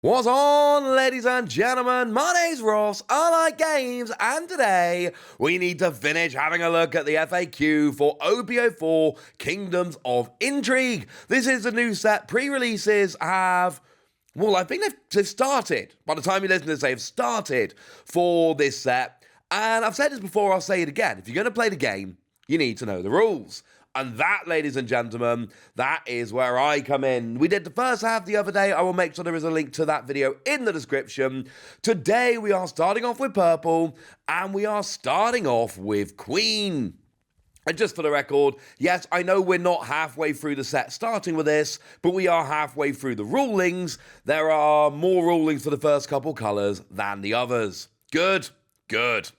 What's on, ladies and gentlemen? My name's Ross, I like games, and today we need to finish having a look at the FAQ for OP-04 Kingdoms of Intrigue. This is a new set. Pre-releases have, well, I think they've started. By the time you listen to this, they've started for this set. And I've said this before, I'll say it again. If you're going to play the game, you need to know the rules. And that, ladies and gentlemen, that is where I come in. We did the first half the other day. I will make sure there is a link to that video in the description. Today, we are starting off with purple, and we are starting off with Queen. And just for the record, yes, I know we're not halfway through the set starting with this, but we are halfway through the rulings. There are more rulings for the first couple colours than the others. Good, good.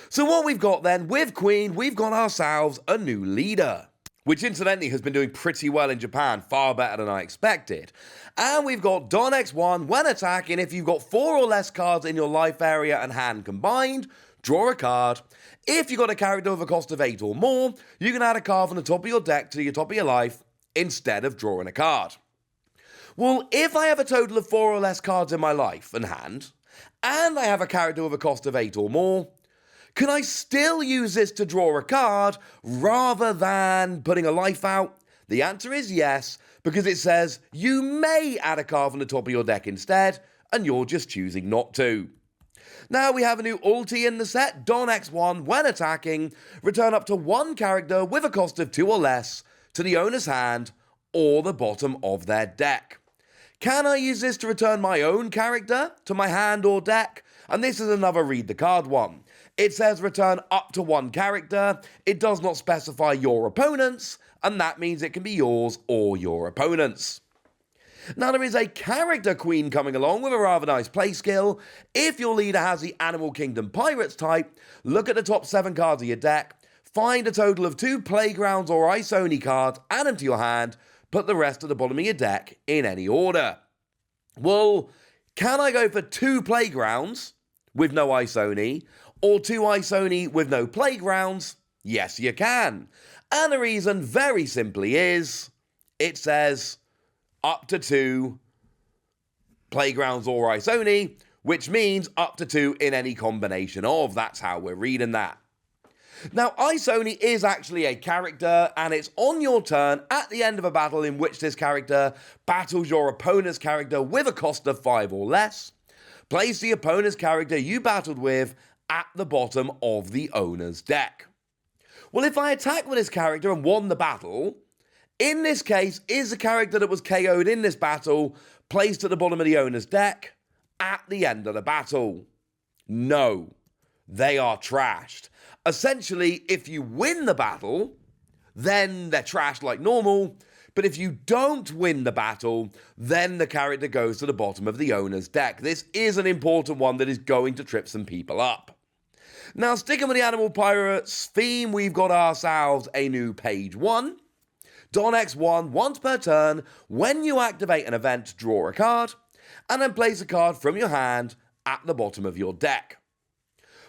So what we've got then, with Queen, we've got ourselves a new leader, which incidentally has been doing pretty well in Japan, far better than I expected. And we've got Don X1, when attacking, if you've got 4 or less cards in your life area and hand combined, draw a card. If you've got a character with a cost of 8 or more, you can add a card from the top of your deck to your top of your life instead of drawing a card. Well, if I have a total of 4 or less cards in my life and hand, and I have a character with a cost of 8 or more, can I still use this to draw a card rather than putting a life out? The answer is yes, because it says you may add a card from the top of your deck instead, and you're just choosing not to. Now we have a new ulti in the set, Don X1, when attacking, return up to 1 character with a cost of 2 or less to the owner's hand or the bottom of their deck. Can I use this to return my own character to my hand or deck? And this is another read the card one. It says return up to 1 character. It does not specify your opponent's, and that means it can be yours or your opponent's. Now there is a character queen coming along with a rather nice play skill. If your leader has the Animal Kingdom Pirates type, look at the top 7 cards of your deck, find a total of 2 Playgrounds or Ice Only cards, add them to your hand, put the rest at the bottom of your deck in any order. Well, can I go for 2 Playgrounds with no Ice Only, or 2 Ice Only with no Playgrounds? Yes, you can. And the reason, very simply, is it says up to 2 Playgrounds or Ice Only, which means up to 2 in any combination of. That's how we're reading that. Now, Ice Only is actually a character, and it's on your turn at the end of a battle in which this character battles your opponent's character with a cost of 5 or less. Place the opponent's character you battled with at the bottom of the owner's deck. Well, if I attack with this character and won the battle, in this case, is the character that was KO'd in this battle placed at the bottom of the owner's deck at the end of the battle? No, they are trashed. Essentially, if you win the battle, then they're trashed like normal, but if you don't win the battle, then the character goes to the bottom of the owner's deck. This is an important one that is going to trip some people up. Now, sticking with the Animal Pirates theme, we've got ourselves a new page 1. Don X1, once per turn, when you activate an event, draw a card, and then place a card from your hand at the bottom of your deck.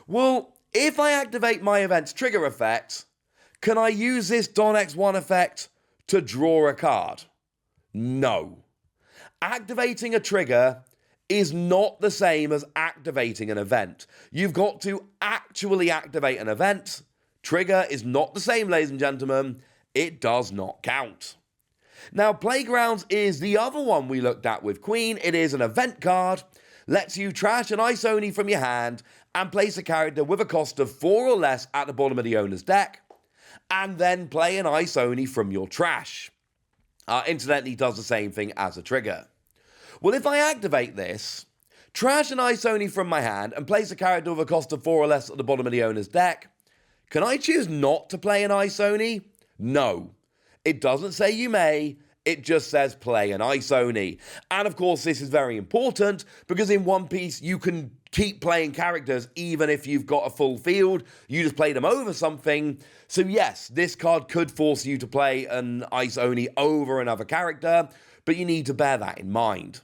Well, if I activate my event's trigger effect, can I use this Don X1 effect to draw a card? No. Activating a trigger is not the same as activating an event. You've got to actually activate an event. Trigger is not the same, ladies and gentlemen. It does not count. Now, Playgrounds is the other one we looked at with Queen. It is an event card, lets you trash an Ice Only from your hand and place a character with a cost of 4 or less at the bottom of the owner's deck, and then play an Ice Only from your trash. Incidentally, does the same thing as a trigger. Well, if I activate this, trash an Ice Only from my hand, and place a character with a cost of 4 or less at the bottom of the owner's deck, can I choose not to play an Ice Only? No. It doesn't say you may, it just says play an Ice Only. And of course, this is very important, because in One Piece, you can keep playing characters even if you've got a full field. You just play them over something. So yes, this card could force you to play an Ice Only over another character, but you need to bear that in mind.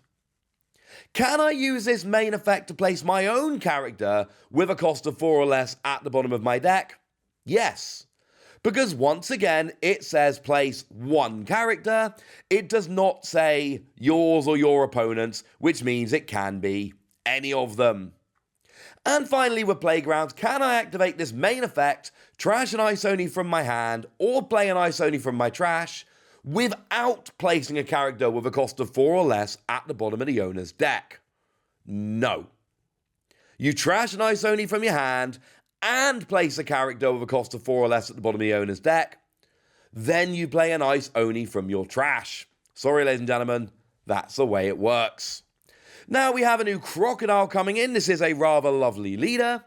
Can I use this main effect to place my own character with a cost of 4 or less at the bottom of my deck? Yes. Because once again, it says place one character. It does not say yours or your opponent's, which means it can be any of them. And finally, with Playgrounds, can I activate this main effect, trash an Ice Oni from my hand, or play an Ice Oni from my trash, without placing a character with a cost of 4 or less at the bottom of the owner's deck? No. You trash an Ice Oni from your hand, and place a character with a cost of 4 or less at the bottom of the owner's deck, then you play an Ice Oni from your trash. Sorry, ladies and gentlemen, that's the way it works. Now we have a new Crocodile coming in. This is a rather lovely leader,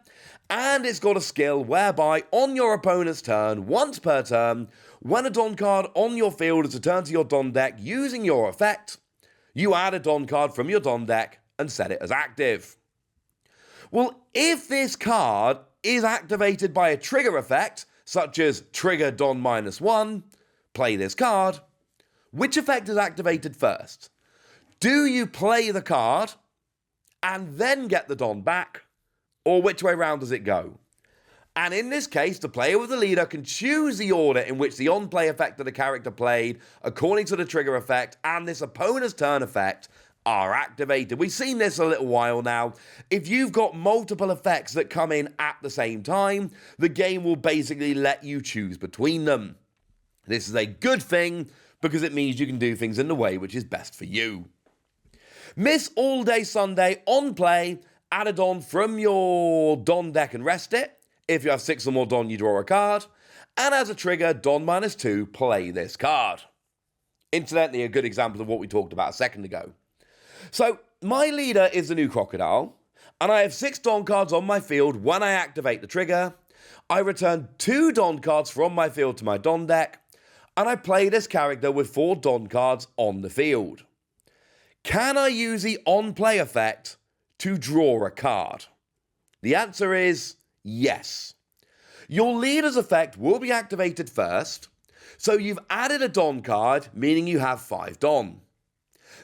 and it's got a skill whereby on your opponent's turn, once per turn, when a Don card on your field is returned to your Don deck using your effect, you add a Don card from your Don deck and set it as active. Well, if this card is activated by a trigger effect, such as trigger Don -1, play this card, which effect is activated first? Do you play the card and then get the Don back, or which way round does it go? And in this case, the player with the leader can choose the order in which the on-play effect of the character played according to the trigger effect and this opponent's turn effect are activated. We've seen this a little while now. If you've got multiple effects that come in at the same time, the game will basically let you choose between them. This is a good thing because it means you can do things in the way which is best for you. Miss All Day Sunday on play, add a Don from your Don deck and rest it. If you have 6 or more Don, you draw a card. And as a trigger, Don -2, play this card. Incidentally, a good example of what we talked about a second ago. So, my leader is the new Crocodile, and I have 6 Don cards on my field when I activate the trigger. I return 2 Don cards from my field to my Don deck, and I play this character with 4 Don cards on the field. Can I use the on-play effect to draw a card? The answer is yes. Your leader's effect will be activated first, so you've added a Don card, meaning you have 5 Don.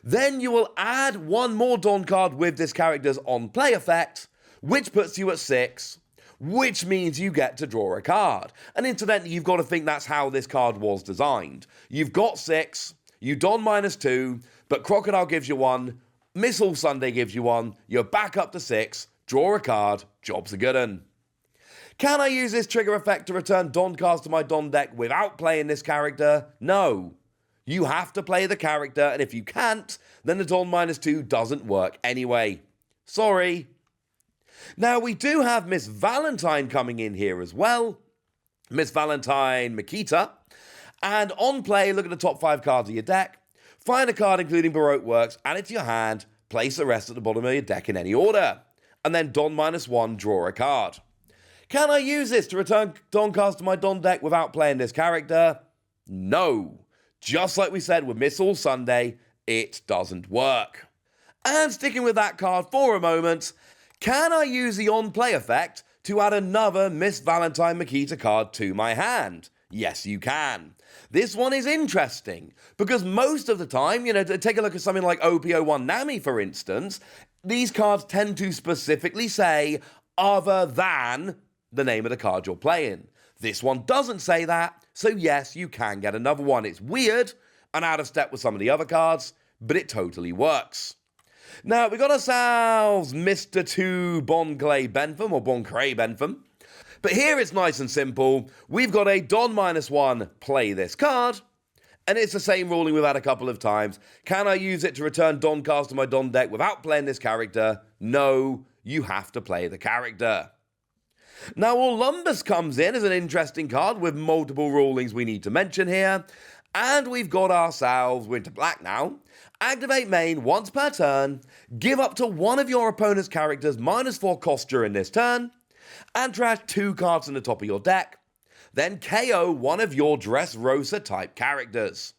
Then you will add 1 more Don card with this character's on-play effect, which puts you at 6, which means you get to draw a card. And incidentally, you've got to think that's how this card was designed. You've got 6, you Don -2, but Crocodile gives you 1, Miss All Sunday gives you 1, you're back up to 6, draw a card, job's a good 'un. Can I use this trigger effect to return Don cards to my Don deck without playing this character? No. You have to play the character, and if you can't, then the Don -2 doesn't work anyway. Sorry. Now, we do have Miss Valentine coming in here as well. Miss Valentine Makita. And on play, look at the top 5 cards of your deck. Find a card including Baroque Works, add it to your hand, place the rest at the bottom of your deck in any order. And then Don -1, draw a card. Can I use this to return Don cards to my Don deck without playing this character? No. Just like we said with Miss All Sunday, it doesn't work. And sticking with that card for a moment, can I use the on-play effect to add another Miss Valentine Makita card to my hand? Yes, you can. This one is interesting, because most of the time, take a look at something like OP-01 Nami, for instance, these cards tend to specifically say, other than the name of the card you're playing. This one doesn't say that, so yes, you can get another one. It's weird and out of step with some of the other cards, but it totally works. Now, we got ourselves Mr. 2 Bonclay Bentham, or Boncray Bentham. But here it's nice and simple. We've got a Don -1, play this card, and it's the same ruling we've had a couple of times. Can I use it to return Don cards to my Don deck without playing this character? No, you have to play the character. Now, Olympus comes in as an interesting card with multiple rulings we need to mention here. And we've got ourselves Winter Black now. Activate main once per turn. Give up to one of your opponent's characters -4 cost during this turn. And trash 2 cards in the top of your deck. Then KO one of your Dressrosa type characters.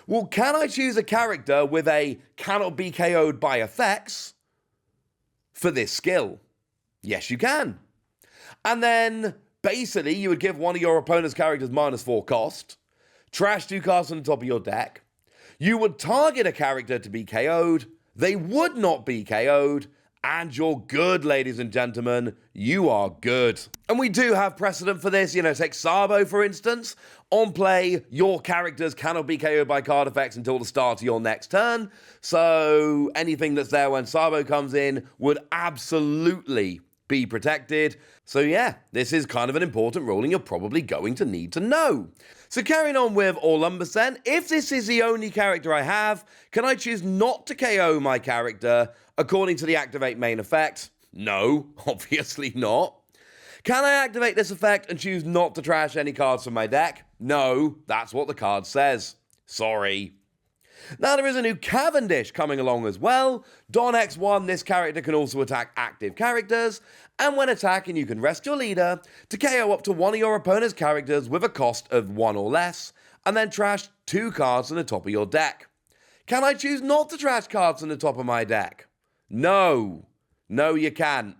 Well, can I choose a character with a cannot be KO'd by effects for this skill? Yes, you can. And then, basically, you would give one of your opponent's characters -4 cost, trash 2 cards on the top of your deck, you would target a character to be KO'd, they would not be KO'd, and you're good, ladies and gentlemen. You are good. And we do have precedent for this. Take Sabo, for instance. On play, your characters cannot be KO'd by card effects until the start of your next turn. So anything that's there when Sabo comes in would absolutely be protected. So yeah, this is kind of an important ruling you're probably going to need to know. So carrying on with Olympus then, if this is the only character I have, can I choose not to KO my character according to the activate main effect? No, obviously not. Can I activate this effect and choose not to trash any cards from my deck? No, that's what the card says. Sorry. Now there is a new Cavendish coming along as well. Don X1, this character can also attack active characters, and when attacking you can rest your leader to KO up to one of your opponent's characters with a cost of 1 or less, and then trash 2 cards from the top of your deck. Can I choose not to trash cards from the top of my deck? No. No, you can't.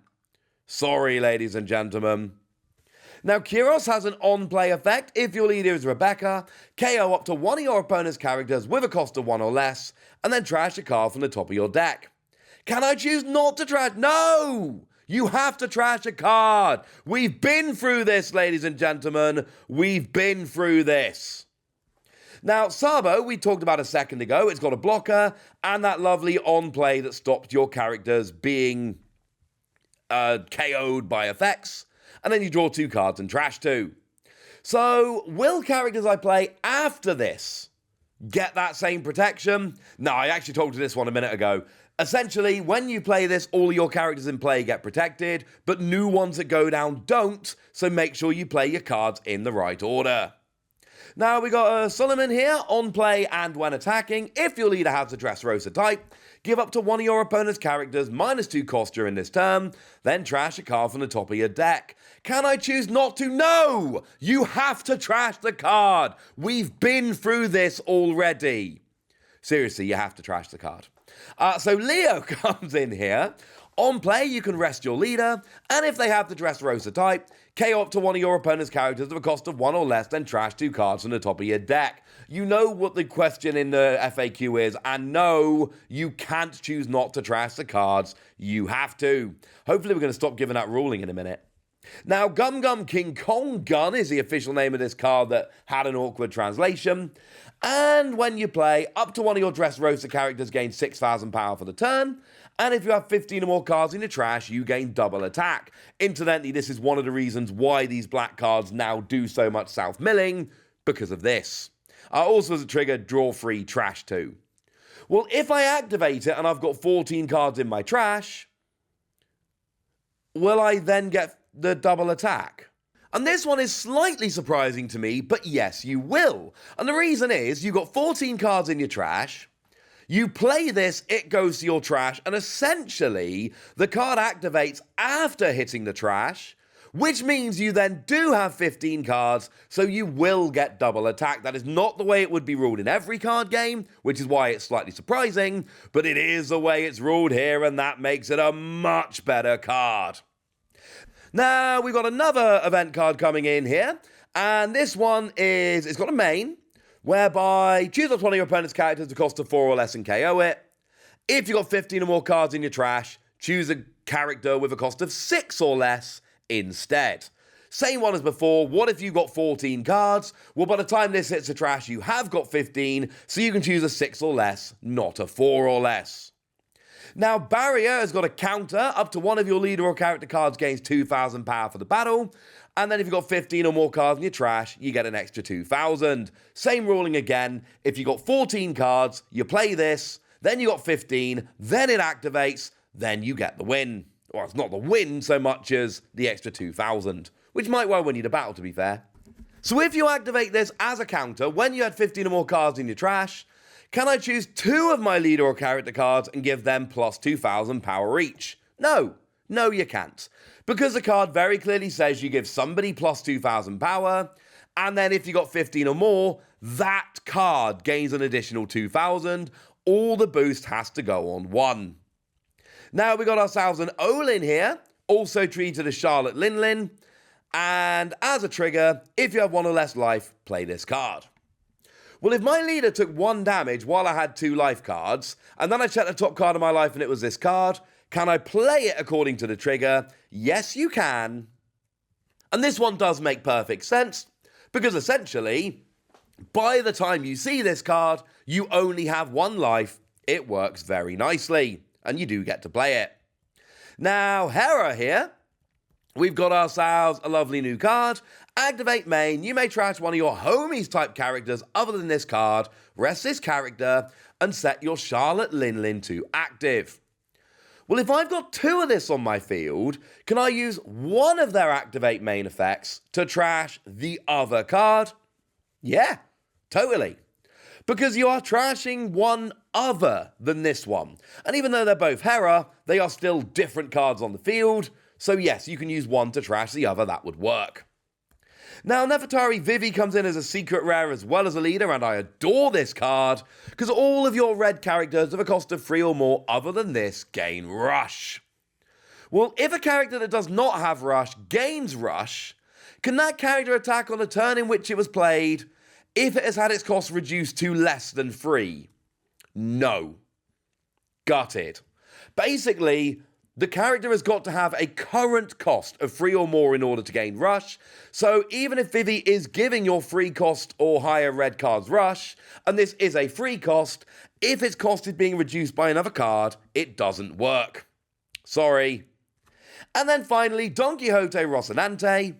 Sorry, ladies and gentlemen. Now, Kyros has an on-play effect. If your leader is Rebecca, KO up to one of your opponent's characters with a cost of 1 or less, and then trash a card from the top of your deck. Can I choose not to trash? No! You have to trash a card. We've been through this, ladies and gentlemen. We've been through this. Now, Sabo, we talked about a second ago. It's got a blocker and that lovely on-play that stops your characters being KO'd by effects. And then you draw 2 cards and trash 2. So, will characters I play after this get that same protection? No, I actually talked to this one a minute ago. Essentially, when you play this, all your characters in play get protected, but new ones that go down don't, so make sure you play your cards in the right order. Now, we got Solomon here, on play and when attacking. If your leader has the Dressrosa type, give up to one of your opponent's characters -2 cost during this turn, then trash a card from the top of your deck. Can I choose not to? No! You have to trash the card! We've been through this already. Seriously, you have to trash the card. So Leo comes in here. On play, you can rest your leader, and if they have the Dressrosa type, KO up to one of your opponent's characters with a cost of 1 or less, then trash 2 cards from the top of your deck. You know what the question in the FAQ is, and no, you can't choose not to trash the cards. You have to. Hopefully we're going to stop giving that ruling in a minute. Now, Gum Gum King Kong Gun is the official name of this card that had an awkward translation. And when you play, up to one of your Dressrosa characters gains 6,000 power for the turn. And if you have 15 or more cards in your trash, you gain double attack. Incidentally, this is one of the reasons why these black cards now do so much self-milling, because of this. Also as a trigger, draw 3, trash 2. Well, if I activate it and I've got 14 cards in my trash, will I then get the double attack? And this one is slightly surprising to me, but yes, you will. And the reason is, you've got 14 cards in your trash, you play this, it goes to your trash, and essentially, the card activates after hitting the trash, which means you then do have 15 cards, so you will get double attack. That is not the way it would be ruled in every card game, which is why it's slightly surprising, but it is the way it's ruled here, and that makes it a much better card. Now, we've got another event card coming in here, and this one is, it's got a main, whereby choose up one of your opponent's characters to cost of 4 or less and KO it. If you've got 15 or more cards in your trash, choose a character with a cost of 6 or less instead. Same one as before. What if you've got 14 cards? Well, by the time this hits the trash, you have got 15, so you can choose a 6 or less, not a 4 or less. Now, Barrier has got a counter. Up to one of your leader or character cards gains 2,000 power for the battle. And then if you've got 15 or more cards in your trash, you get an extra 2,000. Same ruling again. If you've got 14 cards, you play this, then you got 15, then it activates, then you get the win. Well, it's not the win so much as the extra 2,000, which might well win you the battle, to be fair. So if you activate this as a counter, when you had 15 or more cards in your trash, can I choose 2 of my leader or character cards and give them plus 2,000 power each? No. No, you can't. Because the card very clearly says you give somebody plus 2,000 power, and then if you got 15 or more, that card gains an additional 2,000. All the boost has to go on 1. Now we got ourselves an Olin here, also treated as Charlotte Linlin, and as a trigger, if you have 1 or less life, play this card. Well, if my leader took 1 damage while I had 2 life cards, and then I checked the top card of my life and it was this card, can I play it according to the trigger? Yes, you can. And this one does make perfect sense, because essentially, by the time you see this card, you only have 1 life. It works very nicely, and you do get to play it. Now, Hera here, we've got ourselves a lovely new card. Activate main, you may trash one of your homies type characters other than this card, rest this character, and set your Charlotte Linlin to active. Well, if I've got 2 of this on my field, can I use one of their activate main effects to trash the other card? Yeah, totally. Because you are trashing one other than this one. And even though they're both Hera, they are still different cards on the field. So yes, you can use one to trash the other, that would work. Now, Nefertari Vivi comes in as a secret rare as well as a leader, and I adore this card, because all of your red characters of a cost of 3 or more other than this gain Rush. Well, if a character that does not have Rush gains Rush, can that character attack on a turn in which it was played if it has had its cost reduced to less than 3? No. Gutted. Basically, the character has got to have a current cost of 3 or more in order to gain Rush, so even if Vivi is giving your free cost or higher red cards Rush, and this is a free cost, if its cost is being reduced by another card, it doesn't work. Sorry. And then finally, Don Quixote Rocinante.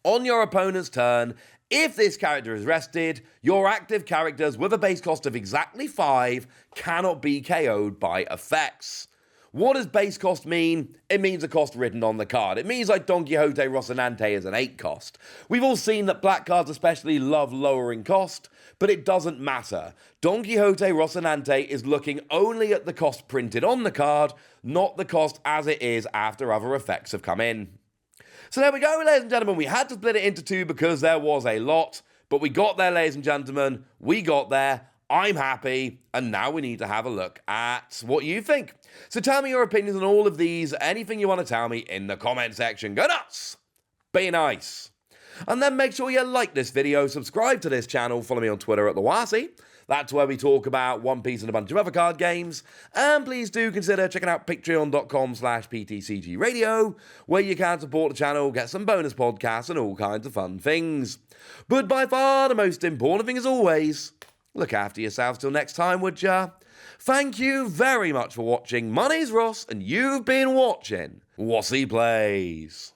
On your opponent's turn, if this character is rested, your active characters with a base cost of exactly 5 cannot be KO'd by effects. What does base cost mean? It means a cost written on the card. It means like Don Quixote Rocinante is an 8 cost. We've all seen that black cards especially love lowering cost, but it doesn't matter. Don Quixote Rocinante is looking only at the cost printed on the card, not the cost as it is after other effects have come in. So there we go, ladies and gentlemen. We had to split it into 2 because there was a lot, but we got there, ladies and gentlemen. We got there. I'm happy, and now we need to have a look at what you think. So tell me your opinions on all of these, anything you want to tell me in the comment section. Go nuts! Be nice! And then make sure you like this video, subscribe to this channel, follow me on Twitter at TheWasi. That's where we talk about One Piece and a bunch of other card games. And please do consider checking out patreon.com/PTCG Radio, where you can support the channel, get some bonus podcasts, and all kinds of fun things. But by far the most important thing as always, look after yourselves till next time, would ya? Thank you very much for watching. My name's Ross, and you've been watching Wasi Plays.